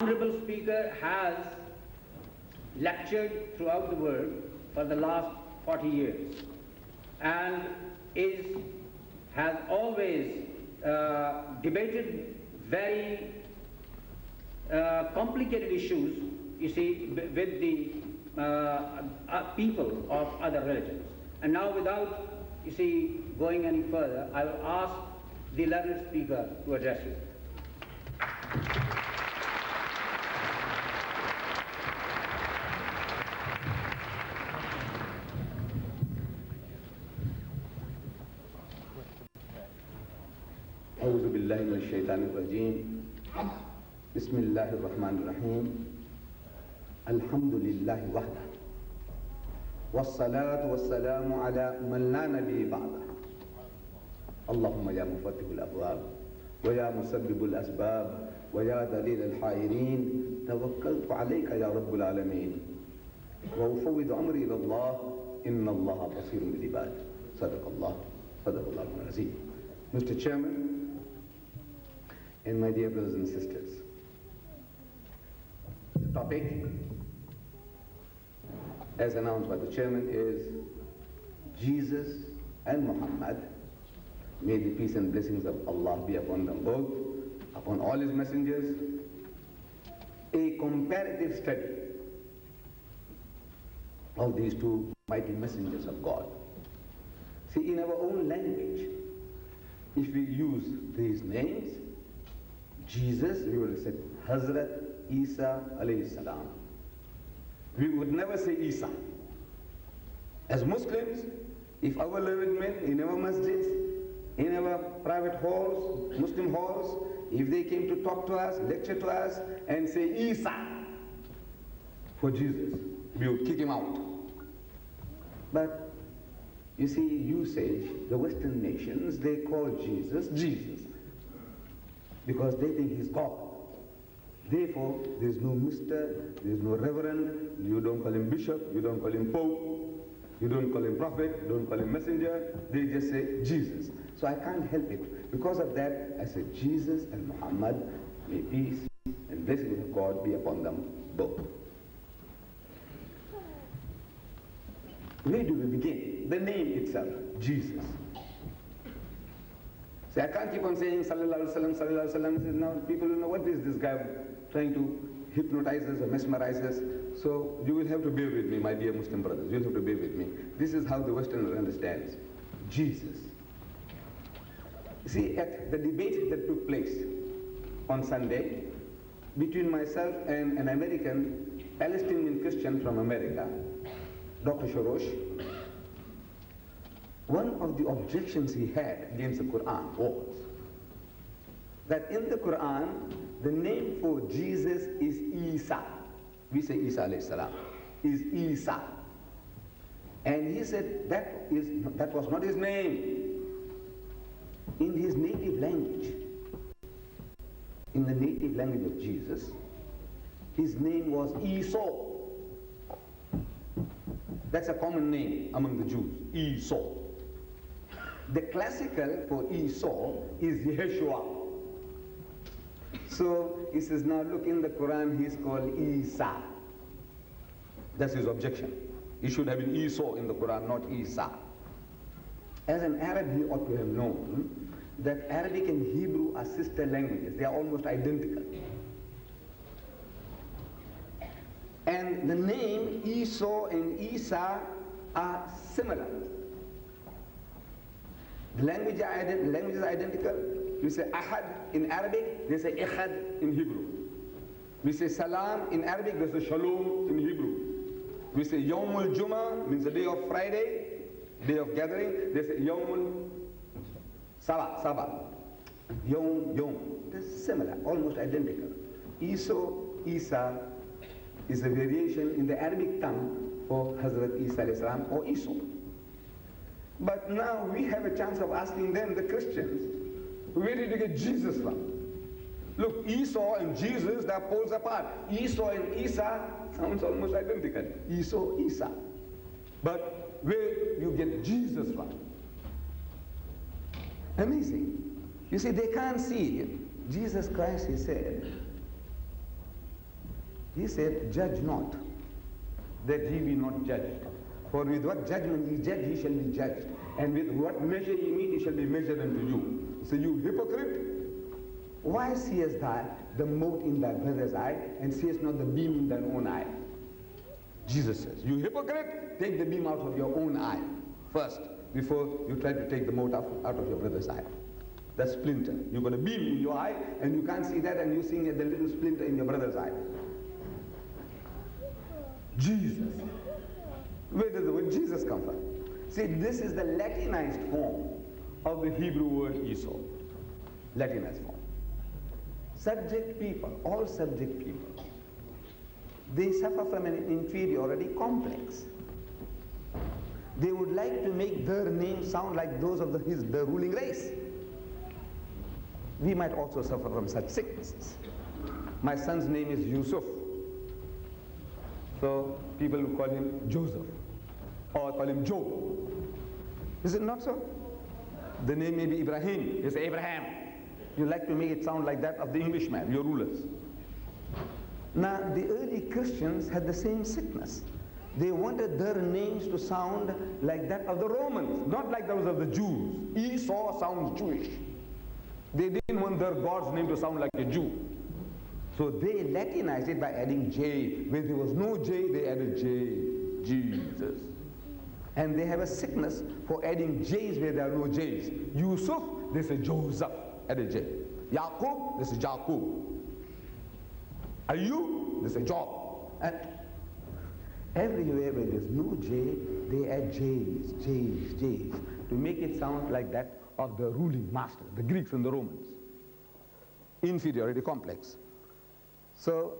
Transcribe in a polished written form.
Honorable Speaker has lectured throughout the world for the last 40 years and has always debated very complicated issues, you see, with the people of other religions. And now, without, you see, going any further, I will ask the learned speaker to address you. أعوذ بالله من الشيطان الرجيم بسم الله الرحمن الرحيم الحمد لله وحده والصلاة والسلام على من لا نبي بعده اللهم يا مفتح الأبواب ويا مسبب الأسباب ويا دليل الحائرين توكلت عليك يا رب العالمين وأفوض أمري إلى الله إن الله بصير بالعباد صدق الله العظيم. Mr. Chairman, and my dear brothers and sisters, the topic, as announced by the chairman, is Jesus and Muhammad. May the peace and blessings of Allah be upon them both, upon all his messengers. A comparative study of these two mighty messengers of God. See, in our own language, if we use these names, Jesus, we would have said Hazrat Isa alayhi salam. We would never say Isa. As Muslims, if our learned men in our masjids, in our private halls, Muslim halls, if they came to talk to us, lecture to us, and say Isa for Jesus, we would kick him out. But you see, usage, the Western nations, they call Jesus, Jesus, because they think he's God. Therefore, there's no Mr., there's no Reverend, you don't call him Bishop, you don't call him Pope, you don't call him Prophet, you don't call him Messenger, they just say Jesus. So I can't help it. Because of that, I said Jesus and Muhammad, may peace and blessings of God be upon them both. Where do we begin? The name itself, Jesus. See, I can't keep on saying Sallallahu Alaihi Wasallam. Now people don't know what is this guy trying to hypnotize us or mesmerize us. So you will have to bear with me, my dear Muslim brothers. You'll have to bear with me. This is how the Westerner understands Jesus. See, at the debate that took place on Sunday between myself and an American Palestinian Christian from America, Dr. Shorosh, one of the objections he had against the Quran was that in the Quran, the name for Jesus is Isa. We say Isa alayhi salam, is Isa. And he said that was not his name. In his native language, in the native language of Jesus, his name was Esau. That's a common name among the Jews, Esau. The classical for Esau is Yeshua. So he says, now look, in the Quran he's called Isa. That's his objection. He should have been Esau in the Quran, not Isa. As an Arab, he ought to have known that Arabic and Hebrew are sister languages. They are almost identical. And the name Esau and Isa are similar. The language is identical. We say Ahad in Arabic, they say Echad in Hebrew. We say Salam in Arabic, they say Shalom in Hebrew. We say Yawmul Jummah, means the day of Friday, day of gathering, they say Yawmul Sabah. Yom. They're similar, almost identical. Isa is a variation in the Arabic tongue for Hazrat Isa alayhi salam or Esau. But now we have a chance of asking them, the Christians, where did you get Jesus from? Look, Esau and Jesus, they're poles apart. Esau and Isa sounds almost identical. Esau, Isa. But where you get Jesus from? Amazing. You see, they can't see it. Jesus Christ, he said, He said, judge not, that ye be not judged. For with what judgment ye judge, ye shall be judged. And with what measure ye meet, it shall be measured unto you. So you hypocrite, why seest thou the mote in thy brother's eye, and seest not the beam in thine own eye? Jesus says, you hypocrite, take the beam out of your own eye first, before you try to take the mote out of your brother's eye. That splinter. You've got a beam in your eye, and you can't see that, and you're seeing the little splinter in your brother's eye. Jesus. Where does the word Jesus come from? See, this is the Latinized form of the Hebrew word Esau. Latinized form. Subject people, all subject people, they suffer from an inferiority complex. They would like to make their names sound like those of the ruling race. We might also suffer from such sicknesses. My son's name is Yusuf. So people will call him Joseph, or call him Joe. Is it not so? The name may be Ibrahim. You say Abraham. You like to make it sound like that of the Englishman, your rulers. Now, the early Christians had the same sickness. They wanted their names to sound like that of the Romans, not like those of the Jews. Esau sounds Jewish. They didn't want their God's name to sound like a Jew. So they Latinized it by adding J. Where there was no J, they added J. Jesus. And they have a sickness for adding J's where there are no J's. Yusuf, they say Joseph, add a J. Yaqub, they say Jaqub. Ayub, they say Job. And everywhere where there's no J, they add J's, J's, J's, to make it sound like that of the ruling master, the Greeks and the Romans. Inferiority complex. So